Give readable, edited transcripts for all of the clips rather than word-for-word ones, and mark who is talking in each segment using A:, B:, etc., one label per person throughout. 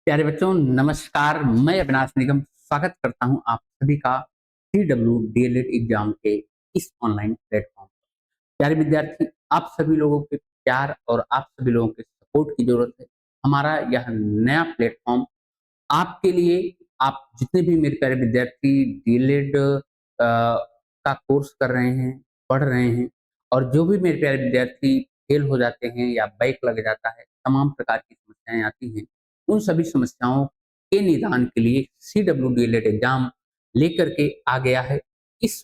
A: प्यारे बच्चों, नमस्कार। मैं अविनाश निगम स्वागत करता हूं आप सभी का CW डीएलएड एग्जाम के इस ऑनलाइन प्लेटफॉर्म। प्यारे विद्यार्थी, आप सभी लोगों के प्यार और आप सभी लोगों के सपोर्ट की जरूरत है। हमारा यह नया प्लेटफॉर्म आपके लिए, आप जितने भी मेरे प्यारे विद्यार्थी डीएलएड का कोर्स कर रहे हैं, पढ़ रहे हैं, और जो भी मेरे प्यारे विद्यार्थी फेल हो जाते हैं या बैक लग जाता है, तमाम प्रकार की समस्याएं आती हैं, उन सभी समस्याओं के निदान के लिए CW डीएलएड एग्जाम लेकर के आ गया है। इस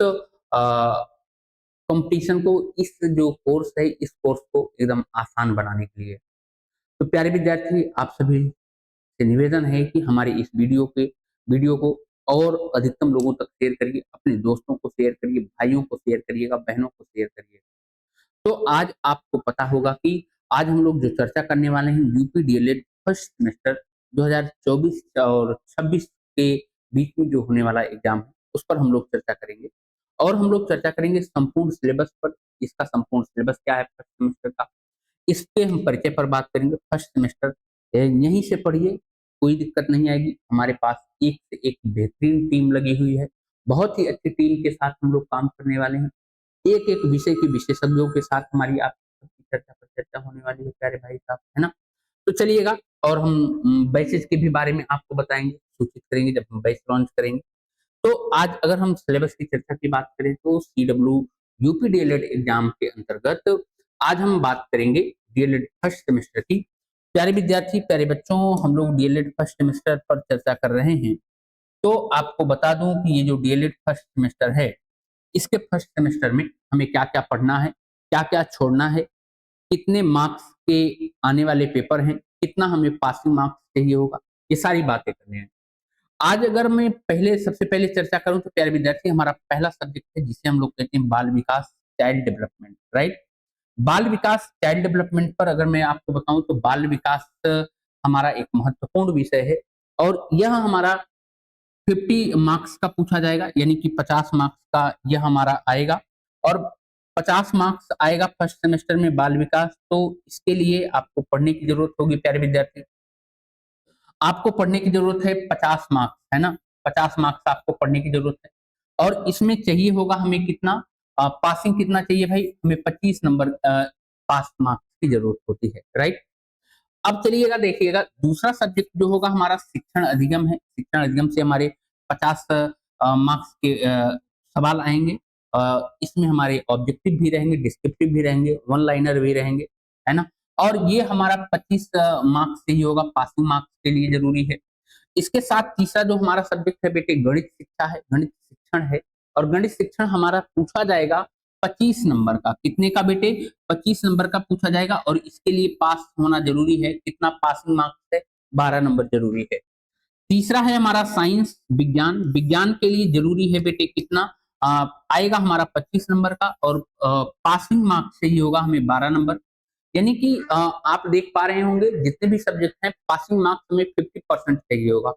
A: कंपटीशन को, इस जो कोर्स है, इस कोर्स को एकदम आसान बनाने के लिए। तो प्यारे विद्यार्थी, आप सभी से निवेदन है कि हमारे इस वीडियो को और अधिकतम लोगों तक शेयर करिए, अपने दोस्तों को शेयर करिए, भाइयों को शेयर करिएगा, बहनों को शेयर करिए। तो आज आपको पता होगा कि आज हम लोग जो चर्चा करने वाले हैं, यूपी डीएलएड फर्स्ट सेमेस्टर 2024 और 26 के बीच में जो होने वाला एग्जाम है, उस पर हम लोग चर्चा करेंगे। और हम लोग चर्चा करेंगे संपूर्ण सिलेबस पर। इसका संपूर्ण सिलेबस क्या है फर्स्ट सेमेस्टर का, इसके हम परिचय पर बात करेंगे। फर्स्ट सेमेस्टर यहीं से पढ़िए, कोई दिक्कत नहीं आएगी। हमारे पास एक से एक बेहतरीन टीम लगी हुई है, बहुत ही अच्छी टीम के साथ हम लोग काम करने वाले हैं। एक एक विषय के विशेषज्ञों के साथ हमारी आप सबकी चर्चा पर चर्चा होने वाली है प्यारे भाई साहब, है ना। तो चलिएगा, और हम बैचेज के भी बारे में आपको बताएंगे, सूचित करेंगे जब हम बैच लॉन्च करेंगे। तो आज अगर हम सिलेबस की चर्चा की बात करें तो CW यूपी डीएलएड एग्जाम के अंतर्गत आज हम बात करेंगे डीएलएड फर्स्ट सेमेस्टर की। प्यारे विद्यार्थी, प्यारे बच्चों, हम लोग डीएलएड फर्स्ट सेमेस्टर पर चर्चा कर रहे हैं। तो आपको बता दूं कि ये जो डीएलएड फर्स्ट सेमेस्टर है, इसके फर्स्ट सेमेस्टर में हमें क्या क्या पढ़ना है, क्या क्या छोड़ना है, कितने मार्क्स के आने वाले पेपर हैं, कितना हमें पासिंग मार्क्स चाहिए होगा, ये सारी बातें करनी है। आज अगर मैं सबसे पहले चर्चा करूं तो प्यारे विद्यार्थी, हमारा पहला सब्जेक्ट है जिसे हम लोग कहते हैं बाल विकास, चाइल्ड डेवलपमेंट, राइट। बाल विकास, चाइल्ड डेवलपमेंट पर अगर मैं आपको बताऊं तो बाल विकास हमारा एक महत्वपूर्ण विषय है, और यह हमारा 50 मार्क्स का पूछा जाएगा, यानी कि 50 मार्क्स का यह हमारा आएगा। और 50 मार्क्स आएगा फर्स्ट सेमेस्टर में बाल विकास। तो इसके लिए आपको पढ़ने की जरूरत होगी प्यारे विद्यार्थी, आपको पढ़ने की जरूरत है 50 मार्क्स, है ना। 50 मार्क्स आपको पढ़ने की जरूरत है, और इसमें चाहिए होगा हमें कितना, पासिंग कितना चाहिए भाई, हमें 25 नंबर पास मार्क्स की जरूरत होती है, राइट। अब चलिएगा, देखिएगा दूसरा सब्जेक्ट जो होगा हमारा शिक्षण अधिगम है। शिक्षण अधिगम से हमारे 50 मार्क्स के सवाल आएंगे। इसमें हमारे ऑब्जेक्टिव भी रहेंगे, डिस्क्रिप्टिव भी रहेंगे, वन लाइनर भी रहेंगे, है ना। और ये हमारा 25 मार्क्स से ही होगा, पासिंग मार्क्स के लिए जरूरी है। इसके साथ तीसरा जो हमारा सब्जेक्ट है बेटे, गणित शिक्षा है, गणित शिक्षण है। और गणित शिक्षण हमारा पूछा जाएगा 25 नंबर का। कितने का बेटे, 25 नंबर का पूछा जाएगा, और इसके लिए पास होना जरूरी है। कितना पासिंग मार्क्स है, 12 नंबर जरूरी है। तीसरा है हमारा साइंस, विज्ञान। विज्ञान के लिए जरूरी है बेटे कितना, आएगा हमारा 25 नंबर का, और पासिंग मार्क्स से ही होगा हमें 12 नंबर। यानी कि आप देख पा रहे होंगे जितने भी सब्जेक्ट हैं, पासिंग मार्क्स हमें 50% चाहिए होगा।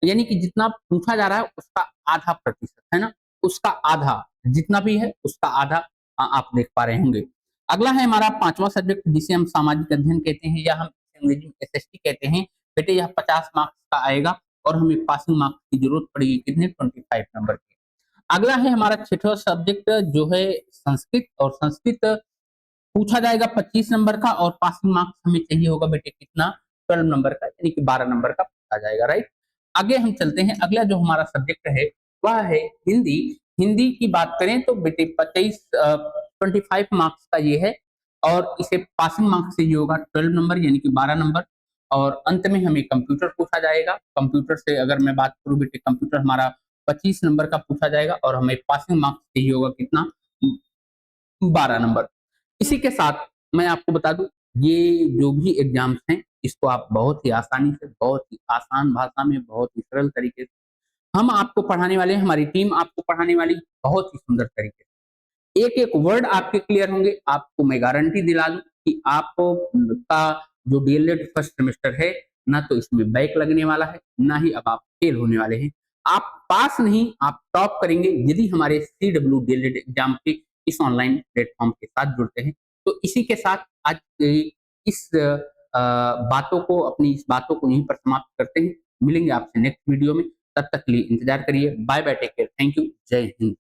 A: यानी कि जितना पूछा जा रहा है उसका आधा प्रतिशत, है ना, उसका आधा, जितना भी है उसका आधा आप देख पा रहे होंगे। अगला है हमारा पांचवा सब्जेक्ट जिसे हम सामाजिक अध्ययन कहते हैं, या हम अंग्रेजी में SST कहते हैं। बेटे यह 50 मार्क्स का आएगा, और हमें पासिंग मार्क्स की जरूरत पड़ेगी कितने, 25 नंबर की। अगला है हमारा छठवां सब्जेक्ट जो है संस्कृत। और संस्कृत पूछा जाएगा 25 नंबर का, और पासिंग मार्क्स हमें चाहिए होगा बेटे कितना, 12 नंबर का, यानी कि 12 नंबर का पूछा जाएगा, राइट। आगे हम चलते हैं, अगला जो हमारा सब्जेक्ट है वह है हिंदी। हिंदी की बात करें तो बेटे 25 मार्क्स का ये है, और इसे पासिंग मार्क्स से ये होगा 12 नंबर, यानी कि 12 नंबर। और अंत में हमें कंप्यूटर पूछा जाएगा। कंप्यूटर से अगर मैं बात करूं बेटे, कंप्यूटर हमारा 25 नंबर का पूछा जाएगा, और हमें पासिंग मार्क्स चाहिए होगा कितना, 12 नंबर। इसी के साथ मैं आपको बता दूं, ये जो भी एग्जाम्स हैं, इसको आप बहुत ही आसानी से, बहुत ही आसान भाषा में, बहुत ही सरल तरीके से हम आपको पढ़ाने वाले हैं। हमारी टीम आपको पढ़ाने वाली बहुत ही सुंदर तरीके से, एक एक वर्ड आपके क्लियर होंगे। आपको मैं गारंटी दिला दूं कि आपको का जो डीएलएड फर्स्ट सेमेस्टर है, ना तो इसमें बैक लगने वाला है, ना ही अब आप फेल होने वाले हैं। आप पास नहीं, आप टॉप करेंगे यदि हमारे CW डीएलएड एग्जाम के इस ऑनलाइन प्लेटफॉर्म के साथ जुड़ते हैं। तो इसी के साथ आज इस बातों को अपनी इस बातों को यहीं पर समाप्त करते हैं। मिलेंगे आपसे नेक्स्ट वीडियो में, तब तक के लिए इंतज़ार करिए। Bye bye, take care, thank you, जय हिंद।